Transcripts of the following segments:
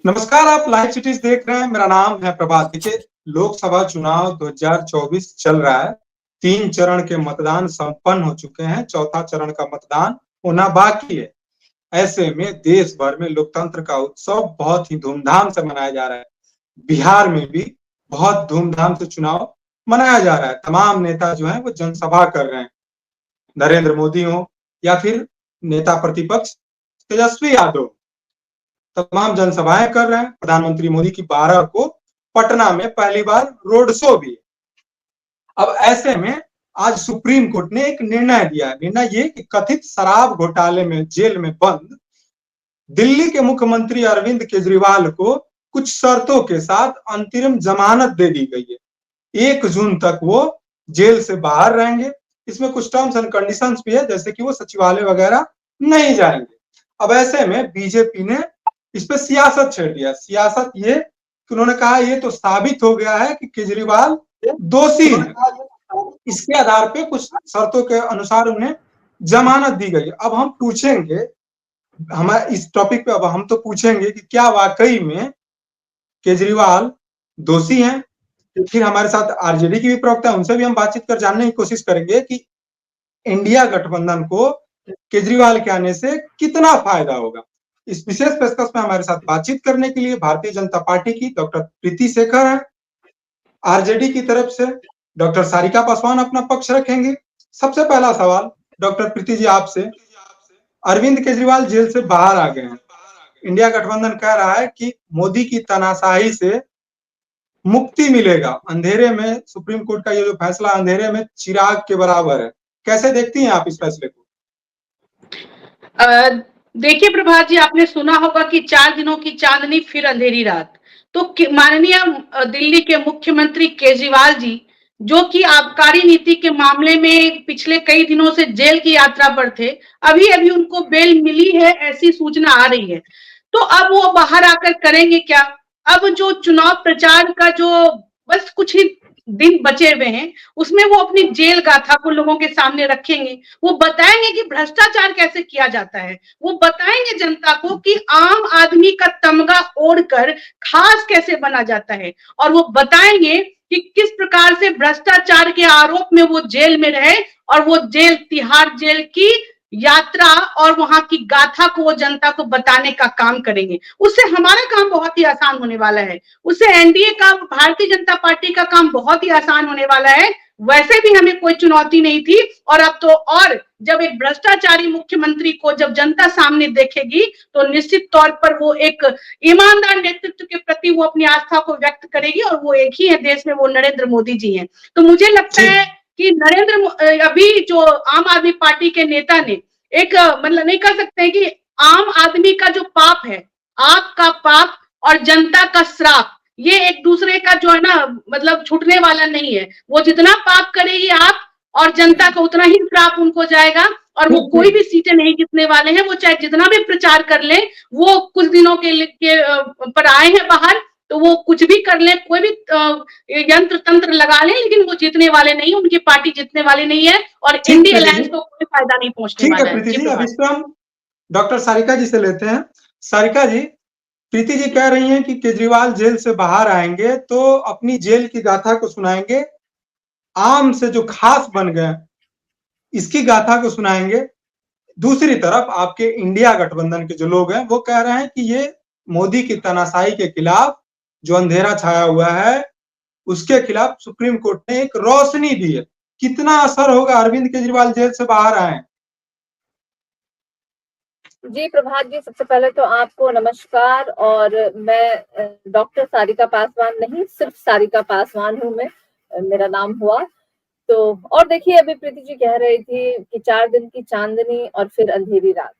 नमस्कार, आप live cities देख रहे हैं। मेरा नाम है प्रभात। देखिए, लोकसभा चुनाव 2024 चल रहा है। 3 चरण के मतदान संपन्न हो चुके हैं। चौथा चरण का मतदान होना बाकी है। ऐसे में देश भर में लोकतंत्र का उत्सव बहुत ही धूमधाम से मनाया जा रहा है। बिहार में भी बहुत धूमधाम से चुनाव मनाया जा रहा है। तमाम नेता जो है वो जनसभा कर रहे हैं। नरेंद्र मोदी हो या फिर नेता प्रतिपक्ष तेजस्वी यादव, तमाम जनसभाएं कर रहे हैं। प्रधानमंत्री मोदी की 12 को पटना में पहली बार रोड शो भी है। अब ऐसे में आज सुप्रीम कोर्ट ने एक निर्णय दिया है। निर्णय ये कि कथित शराब घोटाले में जेल में बंद दिल्ली के मुख्यमंत्री अरविंद केजरीवाल को कुछ शर्तों के साथ अंतरिम जमानत दे दी गई है। 1 जून तक वो जेल से बाहर रहेंगे। इसमें कुछ टर्म्स एंड कंडीशंस भी है, जैसे कि वो सचिवालय वगैरह नहीं जाएंगे। अब ऐसे में बीजेपी ने इस पे सियासत छेड़ दिया। सियासत ये कि उन्होंने कहा ये तो साबित हो गया है कि केजरीवाल दोषी है। इसके आधार पे कुछ शर्तों के अनुसार उन्हें जमानत दी गई। अब हम पूछेंगे, हमारे इस टॉपिक पे अब हम तो पूछेंगे कि क्या वाकई में केजरीवाल दोषी हैं। फिर हमारे साथ आरजेडी की भी प्रवक्ता, उनसे भी हम बातचीत कर जानने की कोशिश करेंगे कि इंडिया गठबंधन को केजरीवाल के आने से कितना फायदा होगा। इस विशेष पेशकश में हमारे साथ बातचीत करने के लिए भारतीय जनता पार्टी की डॉक्टर प्रीति शेखर है। आरजेडी की तरफ से डॉक्टर सारिका पासवान अपना पक्ष रखेंगे। सबसे पहला सवाल डॉक्टर प्रीति जी आपसे, अरविंद केजरीवाल जेल से बाहर आ गए हैं। इंडिया गठबंधन कह रहा है कि मोदी की तानाशाही से मुक्ति मिलेगा। अंधेरे में सुप्रीम कोर्ट का ये जो फैसला अंधेरे में चिराग के बराबर है। कैसे देखती हैं आप इस फैसले को? देखिए प्रभात जी, आपने सुना होगा कि 4 दिनों की चांदनी फिर अंधेरी रात। तो माननीय दिल्ली के मुख्यमंत्री केजरीवाल जी, जो कि आबकारी नीति के मामले में पिछले कई दिनों से जेल की यात्रा पर थे, अभी अभी उनको बेल मिली है, ऐसी सूचना आ रही है। तो अब वो बाहर आकर करेंगे क्या? अब जो चुनाव प्रचार का जो बस कुछ ही दिन बचे हुए हैं, उसमें वो अपनी जेल गाथा को लोगों के सामने रखेंगे। वो बताएंगे कि भ्रष्टाचार कैसे किया जाता है। वो बताएंगे जनता को कि आम आदमी का तमगा ओढ़कर खास कैसे बना जाता है। और वो बताएंगे कि किस प्रकार से भ्रष्टाचार के आरोप में वो जेल में रहे और वो जेल, तिहाड़ जेल की यात्रा और वहां की गाथा को वो जनता को बताने का काम करेंगे। उससे हमारा काम बहुत ही आसान होने वाला है। उससे एनडीए का, भारतीय जनता पार्टी का काम बहुत ही आसान होने वाला है। वैसे भी हमें कोई चुनौती नहीं थी, और अब तो और जब एक भ्रष्टाचारी मुख्यमंत्री को जब जनता सामने देखेगी तो निश्चित तौर पर वो एक ईमानदार नेतृत्व के प्रति वो अपनी आस्था को व्यक्त करेगी। और वो एक ही है देश में, वो नरेंद्र मोदी जी हैं। तो मुझे लगता है कि अभी जो आम आदमी पार्टी के नेता ने एक, मतलब नहीं कर सकते हैं कि आम आदमी का जो पाप है, आपका पाप और जनता का श्राप, ये एक दूसरे का जो है ना, मतलब छूटने वाला नहीं है। वो जितना पाप करेगी आप और जनता का उतना ही श्राप उनको जाएगा। और वो कोई भी सीटें नहीं जीतने वाले हैं। वो चाहे जितना भी प्रचार कर ले, वो कुछ दिनों पर आए हैं बाहर, तो वो कुछ भी कर ले, कोई भी यंत्र तंत्र लगा ले, लेकिन वो जीतने वाले नहीं, उनकी पार्टी जीतने वाली नहीं है। और इंडिया अलायंस को कोई फायदा नहीं पहुंचने वाला है। प्रीति जी, अब इस पर हम डॉक्टर सारिका जी से लेते हैं। सारिका जी, प्रीति जी कह रही हैं कि केजरीवाल जेल से बाहर आएंगे तो अपनी जेल की गाथा को सुनाएंगे, आम से जो खास बन गए इसकी गाथा को सुनाएंगे। दूसरी तरफ आपके इंडिया गठबंधन के जो लोग हैं वो कह रहे हैं कि ये मोदी की तानाशाही के खिलाफ जो अंधेरा छाया हुआ है उसके खिलाफ सुप्रीम कोर्ट ने एक रोशनी दी है। कितना असर होगा अरविंद केजरीवाल जेल से बाहर आए? जी प्रभात जी, सबसे पहले तो आपको नमस्कार। और मैं डॉक्टर सारिका पासवान नहीं, सिर्फ सारिका पासवान हूँ मैं, मेरा नाम हुआ तो। और देखिए, अभी प्रीति जी कह रही थी कि 4 दिन की चांदनी और फिर अंधेरी रात।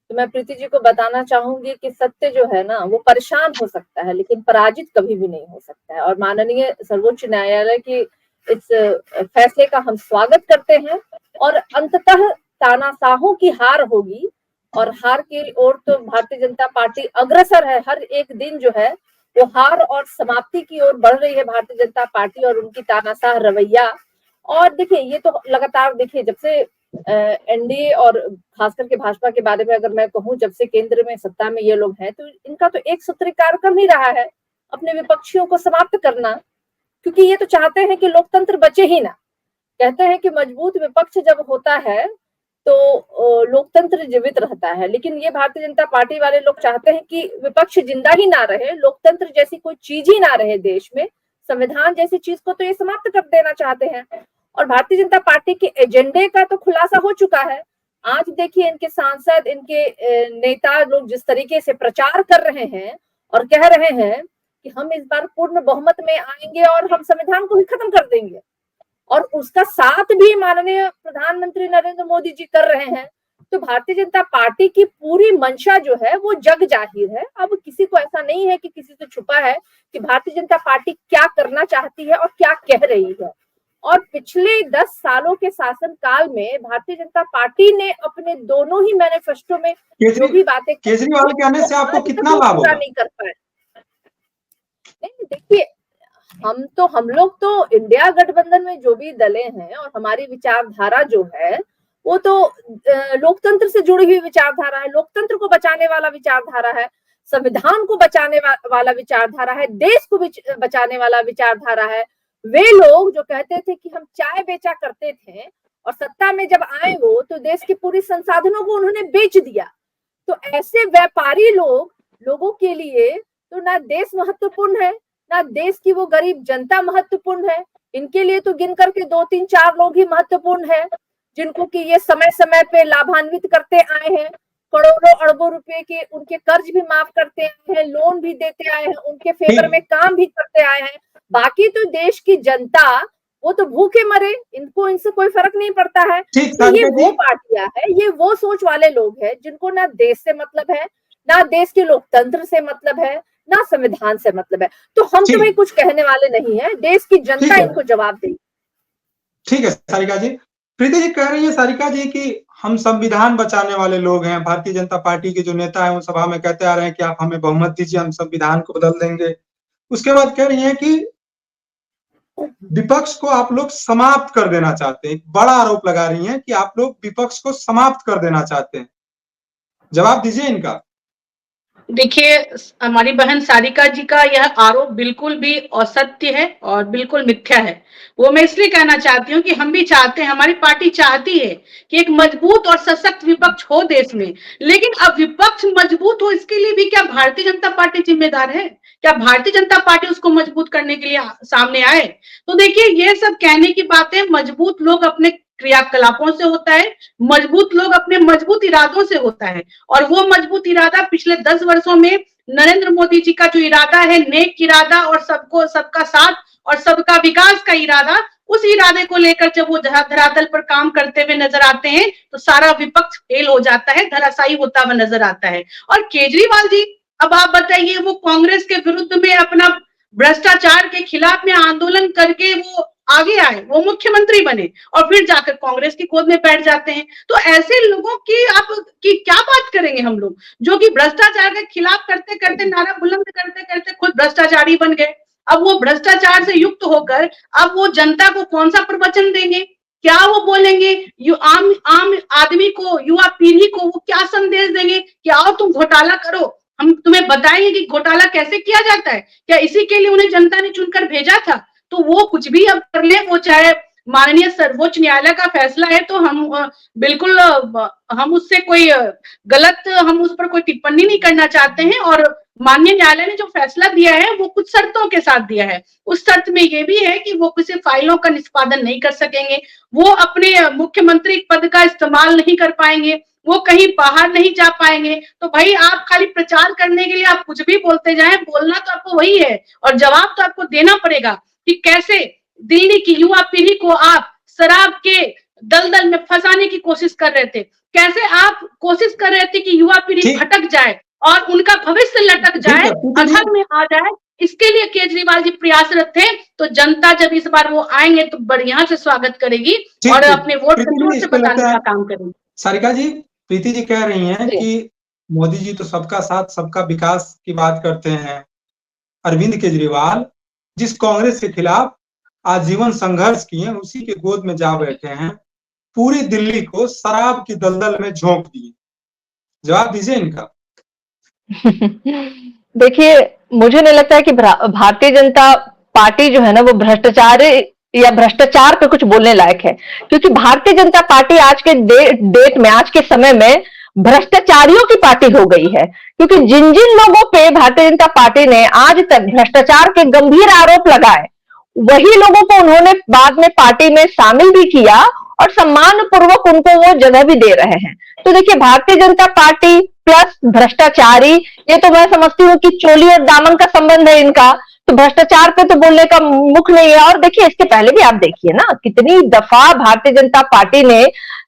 तो मैं प्रीति जी को बताना चाहूंगी कि सत्य जो है ना, वो परेशान हो सकता है लेकिन पराजित कभी भी नहीं हो सकता है। और माननीय सर्वोच्च न्यायालय की इस फैसले का हम स्वागत करते हैं। और अंततः तानाशाहों की हार होगी और हार की ओर तो भारतीय जनता पार्टी अग्रसर है। हर एक दिन जो है वो हार और समाप्ति की ओर बढ़ रही है भारतीय जनता पार्टी और उनकी तानाशाह रवैया। और देखिए, ये तो लगातार देखिए, जब से एनडीए और खास करके भाजपा के बारे में अगर मैं कहूं, जब से केंद्र में सत्ता में ये लोग हैं, तो इनका तो एक सूत्रीय कार्यक्रम ही रहा है अपने विपक्षियों को समाप्त करना, क्योंकि ये तो चाहते हैं कि लोकतंत्र बचे ही ना। कहते हैं कि मजबूत विपक्ष जब होता है तो लोकतंत्र जीवित रहता है, लेकिन ये भारतीय जनता पार्टी वाले लोग चाहते हैं कि विपक्ष जिंदा ही ना रहे, लोकतंत्र जैसी कोई चीज ही ना रहे देश में, संविधान जैसी चीज को तो ये समाप्त कर देना चाहते हैं। और भारतीय जनता पार्टी के एजेंडे का तो खुलासा हो चुका है। आज देखिए इनके सांसद, इनके नेता लोग जिस तरीके से प्रचार कर रहे हैं और कह रहे हैं कि हम इस बार पूर्ण बहुमत में आएंगे और हम संविधान को ही खत्म कर देंगे, और उसका साथ भी माननीय प्रधानमंत्री नरेंद्र मोदी जी कर रहे हैं, तो भारतीय जनता पार्टी की पूरी मंशा जो है वो जग जाहिर है। अब किसी को ऐसा नहीं है कि किसी से छुपा है कि भारतीय जनता पार्टी क्या करना चाहती है और क्या कह रही है। और पिछले 10 सालों के शासन काल में भारतीय जनता पार्टी ने अपने दोनों ही मैनिफेस्टो में जो भी बातें केजरीवाल के आने से आपको कितना लाभ होगा? नहीं कर पाए। नहीं, देखिए हम लोग तो इंडिया गठबंधन में जो भी दलें हैं और हमारी विचारधारा जो है वो तो लोकतंत्र से जुड़ी हुई विचारधारा है, लोकतंत्र को बचाने वाला विचारधारा है, संविधान को बचाने वाला विचारधारा है, देश को बचाने वाला विचारधारा है। वे लोग जो कहते थे कि हम चाय बेचा करते थे और सत्ता में जब आए हो तो देश के पूरे संसाधनों को उन्होंने बेच दिया, तो ऐसे व्यापारी लोगों के लिए तो ना देश महत्वपूर्ण है, ना देश की वो गरीब जनता महत्वपूर्ण है। इनके लिए तो गिन करके 2-3-4 लोग ही महत्वपूर्ण है, जिनको कि ये समय समय पे लाभान्वित करते आए हैं, करोड़ों अरबों रुपए के उनके कर्ज भी माफ करते आए हैं, लोन भी देते आए हैं, उनके फेवर में काम भी करते आए हैं। बाकी तो देश की जनता वो तो भूखे मरे, इनको इनसे कोई फर्क नहीं पड़ता है। तो ये वो पार्टियां है, ये वो सोच वाले लोग हैं जिनको ना देश से मतलब है, ना देश के लोकतंत्र से मतलब है, ना संविधान से मतलब है। तो हम तो भाई कुछ कहने वाले नहीं है, देश की जनता इनको जवाब देगी। ठीक है सारिका जी। प्रीति जी कह रही है सारिका जी कि हम संविधान बचाने वाले लोग हैं। भारतीय जनता पार्टी के जो नेता है वो सभा में कहते आ रहे हैं कि आप हमें बहुमत दीजिए, हम संविधान को बदल देंगे। उसके बाद कह रही है कि विपक्ष को आप लोग समाप्त कर देना चाहते हैं। बड़ा आरोप लगा रही हैं कि आप लोग विपक्ष को समाप्त कर देना चाहते हैं। जवाब दीजिए इनका। देखिए, हमारी बहन सारिका जी का यह आरोप बिल्कुल भी असत्य है और बिल्कुल मिथ्या है। वो मैं इसलिए कहना चाहती हूँ कि हम भी चाहते हैं, हमारी पार्टी चाहती है कि एक मजबूत और सशक्त विपक्ष हो देश में, लेकिन अब विपक्ष मजबूत हो इसके लिए भी क्या भारतीय जनता पार्टी जिम्मेदार है? क्या भारतीय जनता पार्टी उसको मजबूत करने के लिए सामने आए? तो देखिए, ये सब कहने की बातें मजबूत लोग अपने क्रियाकलापों से होता है, मजबूत लोग अपने मजबूत इरादों से होता है, और वो मजबूत इरादा पिछले 10 वर्षों में नरेंद्र मोदी जी का जो इरादा है, नेक इरादा और सबको सबका साथ और सबका विकास का इरादा, उस इरादे को लेकर जब वो धरातल पर काम करते हुए नजर आते हैं तो सारा विपक्ष फेल हो जाता है, धराशायी होता हुआ नजर आता है। और केजरीवाल जी, अब आप बताइए, वो कांग्रेस के विरुद्ध में अपना भ्रष्टाचार के खिलाफ में आंदोलन करके वो आगे आए, वो मुख्यमंत्री बने और फिर जाकर कांग्रेस की गोद में बैठ जाते हैं। तो ऐसे लोगों की आप की क्या बात करेंगे हम लोग, जो कि भ्रष्टाचार के खिलाफ करते करते, नारा बुलंद करते करते खुद भ्रष्टाचारी बन गए। अब वो भ्रष्टाचार से युक्त होकर अब वो जनता को कौन सा प्रवचन देंगे? क्या वो बोलेंगे? आम आदमी को, युवा पीढ़ी को वो क्या संदेश देंगे कि आओ तुम घोटाला करो, हम तुम्हें बताएंगे कि घोटाला कैसे किया जाता है? क्या इसी के लिए उन्हें जनता ने चुनकर भेजा था? तो वो कुछ भी अब कर ले, वो चाहे माननीय सर्वोच्च न्यायालय का फैसला है तो हम बिल्कुल हम उससे कोई गलत, हम उस पर कोई टिप्पणी नहीं करना चाहते हैं। और माननीय न्यायालय ने जो फैसला दिया है वो कुछ शर्तों के साथ दिया है। उस शर्त में ये भी है कि वो किसी फाइलों का निष्पादन नहीं कर सकेंगे, वो अपने मुख्यमंत्री पद का इस्तेमाल नहीं कर पाएंगे, वो कहीं बाहर नहीं जा पाएंगे। तो भाई आप खाली प्रचार करने के लिए आप कुछ भी बोलते जाएं, बोलना तो आपको वही है और जवाब तो आपको देना पड़ेगा कि कैसे दिल्ली की युवा पीढ़ी को आप शराब के दलदल में फंसाने की कोशिश कर रहे थे, कैसे आप कोशिश कर रहे थे कि युवा पीढ़ी भटक जाए और उनका भविष्य लटक जाए, अधर में आ जाए। इसके लिए केजरीवाल जी प्रयासरत थे। तो जनता जब इस बार वो आएंगे तो बढ़िया से स्वागत करेगी और अपने वोट से जोर से बताने का काम करेंगे। सारिका जी, प्रीति जी कह रही हैं कि मोदी जी तो सबका साथ सबका विकास की बात करते हैं। अरविंद केजरीवाल जिस कांग्रेस के खिलाफ आजीवन संघर्ष किए उसी के गोद में जा बैठे हैं। पूरी दिल्ली को शराब की दलदल में झोंक दिए? जवाब दीजिए इनका। देखिए, मुझे नहीं लगता है कि भारतीय जनता पार्टी जो है ना वो भ्रष्टाचार या भ्रष्टाचार पे कुछ बोलने लायक है, क्योंकि भारतीय जनता पार्टी आज के डेट में, आज के समय में भ्रष्टाचारियों की पार्टी हो गई है। क्योंकि जिन जिन लोगों पे भारतीय जनता पार्टी ने आज तक भ्रष्टाचार के गंभीर आरोप लगाए, वही लोगों को उन्होंने बाद में पार्टी में शामिल भी किया और सम्मान पूर्वक उनको वो जगह भी दे रहे हैं। तो देखिए, भारतीय जनता पार्टी प्लस भ्रष्टाचारी, ये तो मैं समझती हूँ कि चोली और दामन का संबंध है इनका, तो भ्रष्टाचार पे तो बोलने का मुख नहीं है। और देखिए, इसके पहले भी आप देखिए ना, कितनी दफा भारतीय जनता पार्टी ने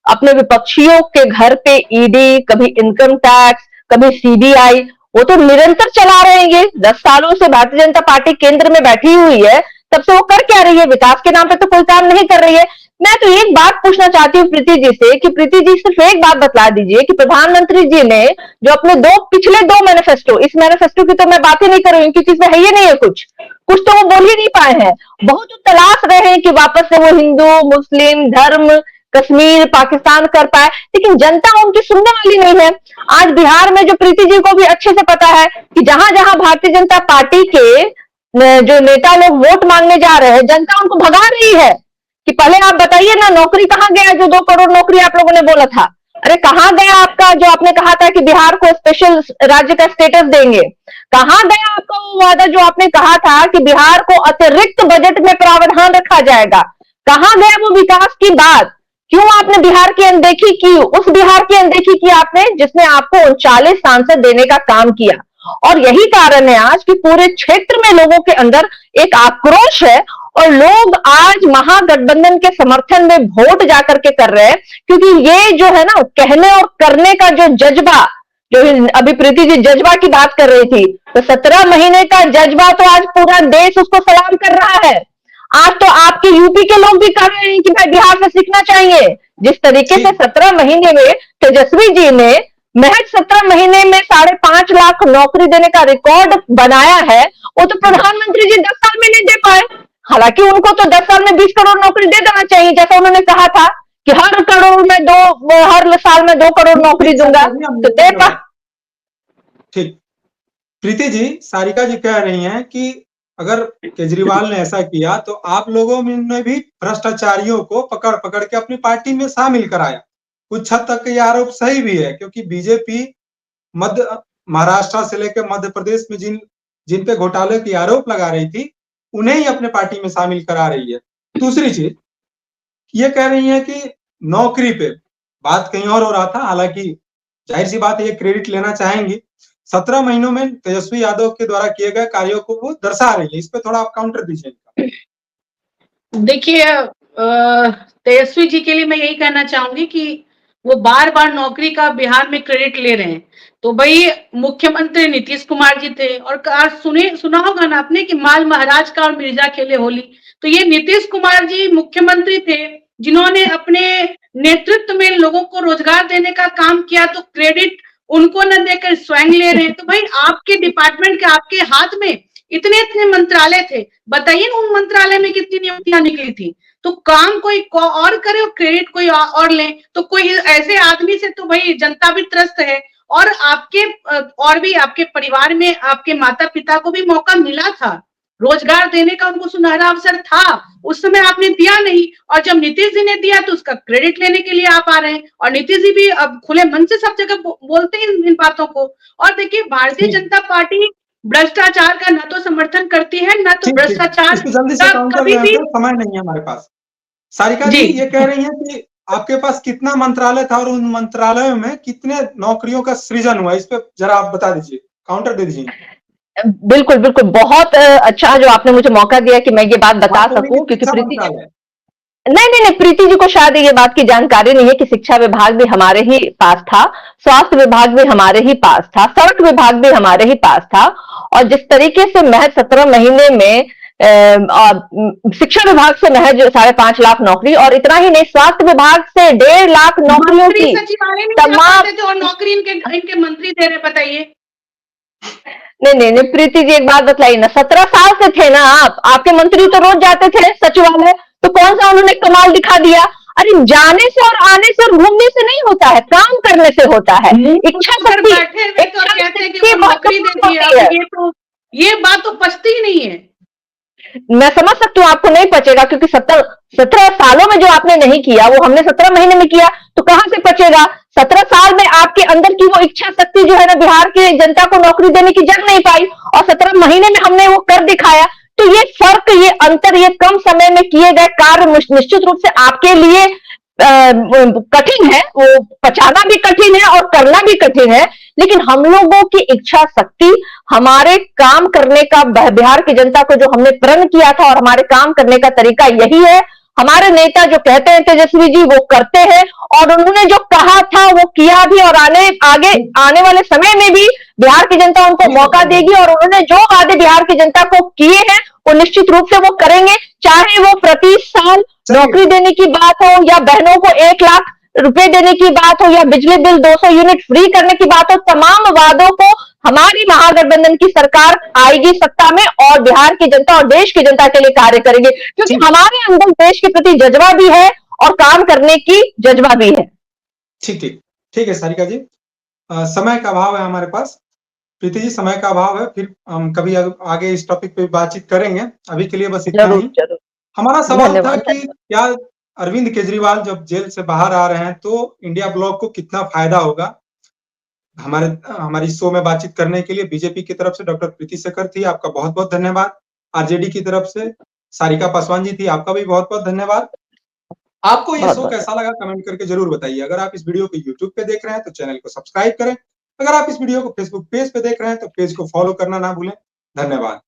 अपने विपक्षियों के घर पे ईडी, कभी इनकम टैक्स, कभी सीबीआई, वो तो निरंतर चला रहे हैं। ये 10 सालों से भारतीय जनता पार्टी केंद्र में बैठी हुई है, तब से वो कर क्या रही है? विकास के नाम पे तो कोई काम नहीं कर रही है। मैं तो एक बात पूछना चाहती हूँ प्रीति जी से कि प्रीति जी सिर्फ एक बात बतला दीजिए कि प्रधानमंत्री जी ने जो अपने पिछले दो मैनिफेस्टो, इस मैनिफेस्टो की तो मैं बात ही नहीं करूंगी क्योंकि इसमें है ही नहीं है, कुछ तो वो बोल ही नहीं पाए हैं। बहुत तलाश रहे हैं कि वापस से वो हिंदू, मुस्लिम, धर्म, कश्मीर, पाकिस्तान कर पाए, लेकिन जनता उनकी सुनने वाली नहीं है। आज बिहार में जो प्रीति जी को भी अच्छे से पता है कि जहां जहां भारतीय जनता पार्टी के जो नेता लोग वोट मांगने जा रहे हैं, जनता उनको भगा रही है कि पहले आप बताइए ना, नौकरी कहां गया? जो 2 करोड़ नौकरी आप लोगों ने बोला था, अरे कहां गया आपका जो आपने कहा था कि बिहार को स्पेशल राज्य का स्टेटस देंगे? कहां गया आपका वो वादा जो आपने कहा था कि बिहार को अतिरिक्त बजट में प्रावधान रखा जाएगा? कहां गया वो विकास की बात? क्यों आपने बिहार की अनदेखी की? उस बिहार की अनदेखी की आपने जिसने आपको 39 सांसद देने का काम किया। और यही कारण है आज कि पूरे क्षेत्र में लोगों के अंदर एक आक्रोश है और लोग आज महागठबंधन के समर्थन में वोट जाकर के कर रहे हैं, क्योंकि ये जो है ना कहने और करने का जो जज्बा, जो अभी प्रीति जी जज्बा की बात कर रही थी, तो 17 महीने का जज्बा तो आज पूरा देश उसको सलाम कर रहा है। आज तो आपके यूपी के लोग भी कह रहे हैं कि भाई बिहार से सीखना चाहिए। जिस तरीके से 17 महीने में तेजस्वी जी ने महज 17 महीने में 5.5 लाख नौकरी देने का रिकॉर्ड बनाया है, वो तो प्रधानमंत्री जी 10 साल में नहीं दे पाए। हालांकि उनको तो 10 साल में 20 करोड़ नौकरी दे देना चाहिए, जैसा उन्होंने कहा था कि हर साल में 2 करोड़ नौकरी दूंगा, तो दे पा। ठीक, प्रीति जी, सारिका जी कह रही हैं कि अगर केजरीवाल ने ऐसा किया तो आप लोगों ने भी भ्रष्टाचारियों को पकड़ पकड़ के अपनी पार्टी में शामिल कराया। कुछ हद तक ये आरोप सही भी है, क्योंकि बीजेपी महाराष्ट्र से लेकर मध्य प्रदेश में जिन पे घोटाले की आरोप लगा रही थी, उन्हें ही अपने पार्टी में शामिल करा रही है। दूसरी चीज ये कह रही है कि नौकरी पे बात कहीं और हो रहा था, हालांकि जाहिर सी बात है ये क्रेडिट लेना चाहेंगी। 17 महीनों में तेजस्वी यादव के द्वारा किए गए कार्यों को वो दर्शा रही है, इस पे थोड़ा आप काउंटर दीजिए। देखिए, तेजस्वी जी के लिए मैं यही कहना चाहूंगी कि वो बार बार नौकरी का बिहार में क्रेडिट ले रहे हैं। तो भाई मुख्यमंत्री नीतीश कुमार जी थे, और सुना होगा ना आपने कि माल महाराज का और मिर्जा खेले होली। तो ये नीतीश कुमार जी मुख्यमंत्री थे जिन्होंने अपने नेतृत्व में लोगों को रोजगार देने का काम किया, तो क्रेडिट उनको न देकर स्वयं ले रहे हैं। तो भाई आपके डिपार्टमेंट के, आपके हाथ में इतने मंत्रालय थे, बताइए उन मंत्रालय में कितनी नियुक्तियां निकली थी। तो काम कोई और करे और क्रेडिट कोई और ले, तो कोई ऐसे आदमी से तो भाई जनता भी त्रस्त है। और आपके परिवार में आपके माता पिता को भी मौका मिला था, रोजगार देने का उनको सुनहरा अवसर था, उस समय आपने दिया नहीं। और जब नीतीश जी ने दिया तो उसका क्रेडिट लेने के लिए आप आ रहे हैं। और नीतीश जी भी अब खुले मन से सब जगह बोलते हैं इन बातों को। और देखिए, भारतीय जनता पार्टी भ्रष्टाचार का न तो समर्थन करती है, न तो भ्रष्टाचार जल्दी से कभी भी समय नहीं है हमारे पास। सारिका जी ये कह रही हैं कि आपके पास कितना मंत्रालय था और उन मंत्रालयों में कितने नौकरियों का सृजन हुआ, इस पे जरा आप बता दीजिए, काउंटर दे दीजिए। बिल्कुल बिल्कुल, बहुत अच्छा जो आपने मुझे मौका दिया कि मैं ये बात बता सकूं, क्योंकि प्रीति नहीं, प्रीति जी को शायद ये बात की जानकारी नहीं है कि शिक्षा विभाग भी हमारे ही पास था, स्वास्थ्य विभाग भी हमारे ही पास था, सड़क विभाग भी हमारे ही पास था। और जिस तरीके से महज 17 महीने में शिक्षा विभाग से महज 5.5 लाख नौकरी, और इतना ही नहीं, स्वास्थ्य विभाग से 1.5 लाख नौकरियों की तमाम नौकरी इनके मंत्री दे रहे, बताइए। नहीं, प्रीति जी एक बात बतलाइए ना, 17 साल से थे ना आपके मंत्री तो रोज जाते थे सचिवालय, तो कौन सा उन्होंने कमाल दिखा दिया? अरे जाने से और आने से और घूमने से नहीं होता है, काम करने से होता है। इच्छा शक्ति, बैठे हुए तो कहते हैं कि वो नौकरी दे दिया, ये बात तो पचती ही नहीं है। मैं समझ सकती हूँ आपको नहीं पचेगा, क्योंकि 17 सालों में जो आपने नहीं किया वो हमने 17 महीने में किया, तो कहां से पचेगा। 17 साल में आपके अंदर की वो इच्छा शक्ति जो है ना, बिहार की जनता को नौकरी देने की जग नहीं पाई, और 17 महीने में हमने वो कर दिखाया। तो ये फर्क, ये अंतर, ये कम समय में किए गए कार्य निश्चित रूप से आपके लिए कठिन है, वो पचाना भी कठिन है और करना भी कठिन है। लेकिन हम लोगों की इच्छा शक्ति, हमारे काम करने का, बिहार की जनता को जो हमने प्रण किया था और हमारे काम करने का तरीका यही है। हमारे नेता जो कहते हैं तेजस्वी जी, वो करते हैं, और उन्होंने जो कहा था वो किया भी, और आने वाले समय में भी बिहार की जनता उनको मौका देगी, और उन्होंने जो वादे बिहार की जनता को किए हैं वो निश्चित रूप से वो करेंगे। चाहे वो प्रति साल नौकरी देने की बात हो, या बहनों को 1 लाख रुपए देने की बात हो, या बिजली बिल 200 यूनिट फ्री करने की बात हो, तमाम वादों को हमारी महागठबंधन की सरकार आएगी सत्ता में, और बिहार की जनता और देश की जनता के लिए कार्य करेंगे, क्योंकि हमारे अंदर देश के प्रति जज्बा भी है और काम करने की जज्बा भी है। ठीक है सारिका जी, समय का अभाव है हमारे पास, प्रीति जी समय का अभाव है, फिर हम कभी आगे इस टॉपिक पे बातचीत करेंगे। अभी के लिए बस इतना ही। हमारा सवाल था कि क्या अरविंद केजरीवाल जब जेल से बाहर आ रहे हैं तो इंडिया ब्लॉक को कितना फायदा होगा। हमारी शो में बातचीत करने के लिए बीजेपी की तरफ से डॉक्टर प्रीति शेखर थी, आपका बहुत बहुत धन्यवाद। आरजेडी की तरफ से सारिका पासवान जी थी, आपका भी बहुत बहुत धन्यवाद। आपको ये शो कैसा लगा कमेंट करके जरूर बताइए। अगर आप इस वीडियो को यूट्यूब पे देख रहे हैं तो चैनल को सब्सक्राइब करें। अगर आप इस वीडियो को फेसबुक पेज पे देख रहे हैं तो पेज को फॉलो करना ना भूलें। धन्यवाद।